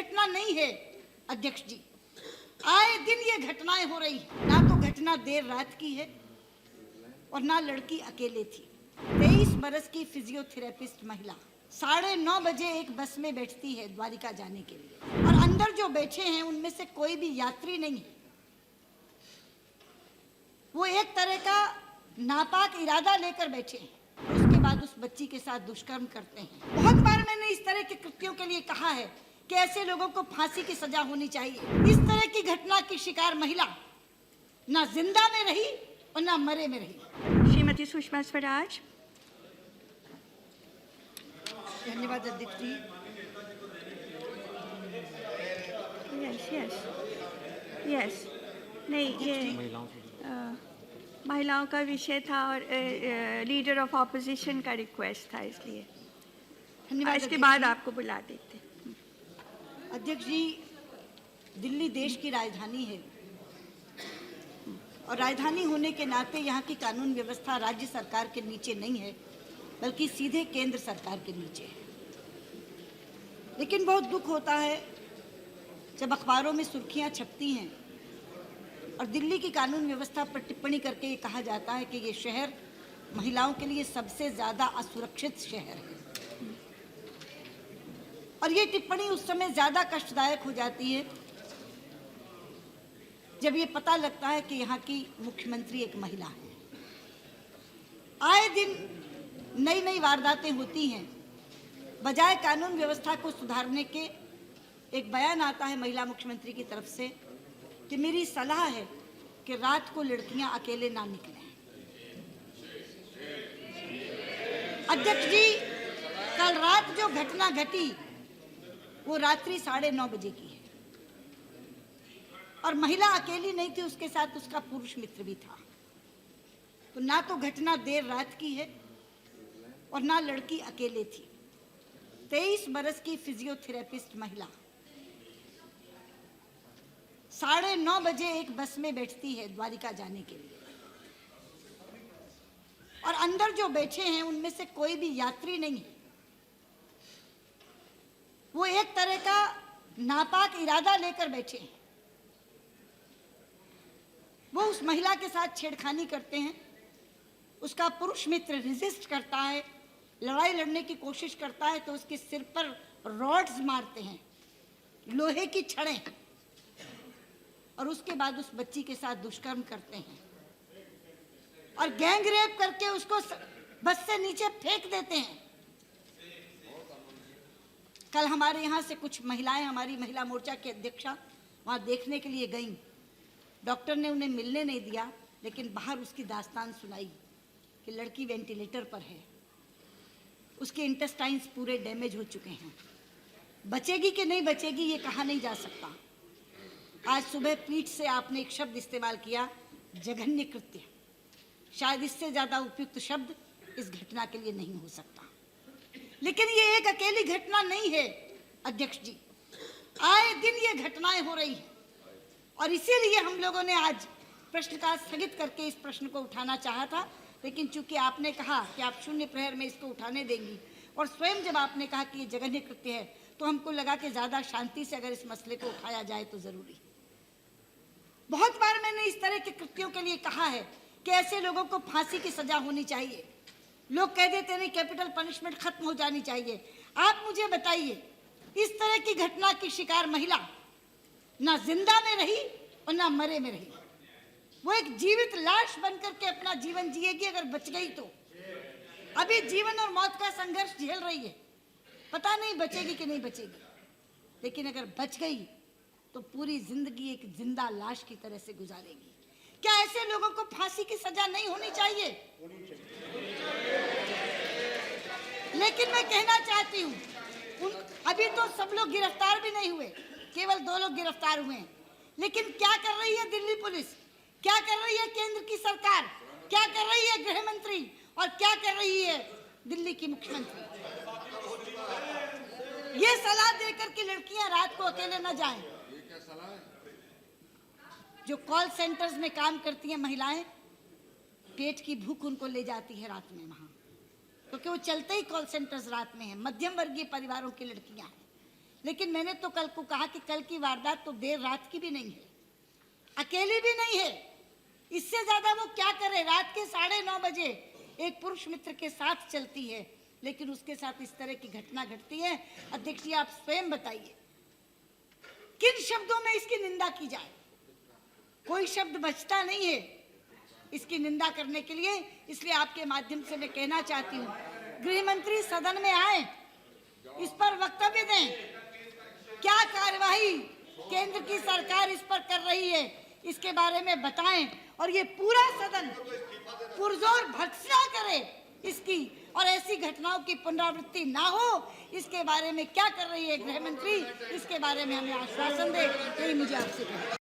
घटना नहीं है अध्यक्ष जी। आए दिन ये घटनाएं हो रही है। ना तो घटना देर रात की है और ना लड़की अकेले थी। 23 बरस की फिजियोथेरेपिस्ट महिला 9:30 बजे एक बस में बैठती है द्वारिका जाने के लिए, और अंदर जो बैठे हैं उनमें से कोई भी यात्री नहीं है। वो एक तरह का नापाक इरादा लेकर बैठे हैं, उसके बाद उस बच्ची के साथ दुष्कर्म करते हैं। बहुत बार मैंने इस तरह के कृत्यों के लिए कहा है कि ऐसे लोगों को फांसी की सजा होनी चाहिए। इस तरह की घटना की शिकार महिला ना जिंदा में रही और ना मरे में रही। श्रीमती सुषमा स्वराज। धन्यवाद अध्यक्ष जी। यस नहीं, ये महिलाओं का विषय था और लीडर ऑफ ऑपोजिशन का रिक्वेस्ट था, इसलिए धन्यवाद। इसके बाद आपको बुला देते। अध्यक्ष जी, दिल्ली देश की राजधानी है और राजधानी होने के नाते यहाँ की कानून व्यवस्था राज्य सरकार के नीचे नहीं है, बल्कि सीधे केंद्र सरकार के नीचे है। लेकिन बहुत दुख होता है जब अखबारों में सुर्खियाँ छपती हैं और दिल्ली की कानून व्यवस्था पर टिप्पणी करके ये कहा जाता है कि ये शहर महिलाओं के लिए सबसे ज़्यादा असुरक्षित शहर है। और ये टिप्पणी उस समय ज़्यादा कष्टदायक हो जाती है जब ये पता लगता है कि यहाँ की मुख्यमंत्री एक महिला है। आए दिन नई नई वारदातें होती हैं। बजाय कानून व्यवस्था को सुधारने के एक बयान आता है महिला मुख्यमंत्री की तरफ से कि मेरी सलाह है कि रात को लड़कियां अकेले ना निकलें। अध्यक्ष जी, कल रात जो घटना घटी वो रात्रि 9:30 बजे की है और महिला अकेली नहीं थी, उसके साथ उसका पुरुष मित्र भी था। तो ना तो घटना देर रात की है और ना लड़की अकेले थी। 23 बरस की फिजियोथेरेपिस्ट महिला 9:30 बजे एक बस में बैठती है द्वारिका जाने के लिए, और अंदर जो बैठे हैं उनमें से कोई भी यात्री नहीं है। वो एक तरह का नापाक इरादा लेकर बैठे हैं। वो उस महिला के साथ छेड़खानी करते हैं। उसका पुरुष मित्र रेजिस्ट करता है, लड़ाई लड़ने की कोशिश करता है तो उसके सिर पर रॉड्स मारते हैं, लोहे की छड़ें, और उसके बाद उस बच्ची के साथ दुष्कर्म करते हैं और गैंग रेप करके उसको बस से नीचे फेंक देते हैं। कल हमारे यहाँ से कुछ महिलाएं, हमारी महिला मोर्चा की अध्यक्षा वहाँ देखने के लिए गईं। डॉक्टर ने उन्हें मिलने नहीं दिया, लेकिन बाहर उसकी दास्तान सुनाई कि लड़की वेंटिलेटर पर है, उसके इंटेस्टाइन्स पूरे डैमेज हो चुके हैं। बचेगी कि नहीं बचेगी ये कहा नहीं जा सकता। आज सुबह पीठ से आपने एक शब्द इस्तेमाल किया, जघन्य कृत्य। शायद इससे ज़्यादा उपयुक्त शब्द इस घटना के लिए नहीं हो सकता। लेकिन ये एक अकेली घटना नहीं है अध्यक्ष जी। आए दिन ये घटनाएं हो रही हैं और इसीलिए हम लोगों ने आज प्रश्नकाल स्थगित करके इस प्रश्न को उठाना चाहा था। लेकिन चूंकि आपने कहा कि आप शून्य प्रहर में इसको उठाने देंगी और स्वयं जब आपने कहा कि ये जघन्य कृत्य है, तो हमको लगा कि ज़्यादा शांति से अगर इस मसले को उठाया जाए तो ज़रूरी। बहुत बार मैंने इस तरह के कृत्यों के लिए कहा है कि ऐसे लोगों को फांसी की सजा होनी चाहिए। लोग कह देते नहीं, कैपिटल पनिशमेंट खत्म हो जानी चाहिए। आप मुझे बताइए, इस तरह की घटना की शिकार महिला ना जिंदा में रही और ना मरे में रही। वो एक जीवित लाश बनकर के अपना जीवन जिएगी। अगर बच गई तो अभी जीवन और मौत का संघर्ष झेल रही है, पता नहीं बचेगी कि नहीं बचेगी। लेकिन अगर बच गई तो पूरी जिंदगी एक जिंदा लाश की तरह से गुजारेगी। क्या ऐसे लोगों को फांसी की सजा नहीं होनी चाहिए? लेकिन मैं कहना चाहती हूँ, अभी तो सब लोग गिरफ्तार भी नहीं हुए, केवल 2 लोग गिरफ्तार हुए हैं। लेकिन क्या कर रही है दिल्ली पुलिस, क्या कर रही है केंद्र की सरकार, क्या कर रही है गृह मंत्री और क्या कर रही है दिल्ली की मुख्यमंत्री? ये सलाह देकर कि लड़कियां रात को अकेले न जाएं। जो कॉल सेंटर्स में काम करती हैं महिलाएं, पेट की भूख उनको ले जाती है रात में वहां, क्योंकि वो चलते ही कॉल सेंटर्स रात में हैं। मध्यम वर्गीय परिवारों की लड़कियां हैं। लेकिन मैंने तो कल को कहा कि कल की वारदात तो देर रात की भी नहीं है, अकेली भी नहीं है। इससे ज्यादा वो क्या करे? रात के 9:30 बजे एक पुरुष मित्र के साथ चलती है, लेकिन उसके साथ इस तरह की घटना घटती है। अध्यक्ष जी, आप स्वयं बताइए किन शब्दों में इसकी निंदा की जाए? कोई शब्द बचता नहीं है इसकी निंदा करने के लिए। इसलिए आपके माध्यम से मैं कहना चाहती हूँ, गृह मंत्री सदन में आए, इस पर वक्तव्य दें। क्या कार्यवाही केंद्र की सरकार इस पर कर रही है, इसके बारे में बताएं, और ये पूरा सदन पुरजोर भर्त्सना करे इसकी, और ऐसी घटनाओं की पुनरावृत्ति ना हो, इसके बारे में क्या कर रही है गृह मंत्री, इसके बारे में हमें आश्वासन दे। यही मुझे आपसे कहना है।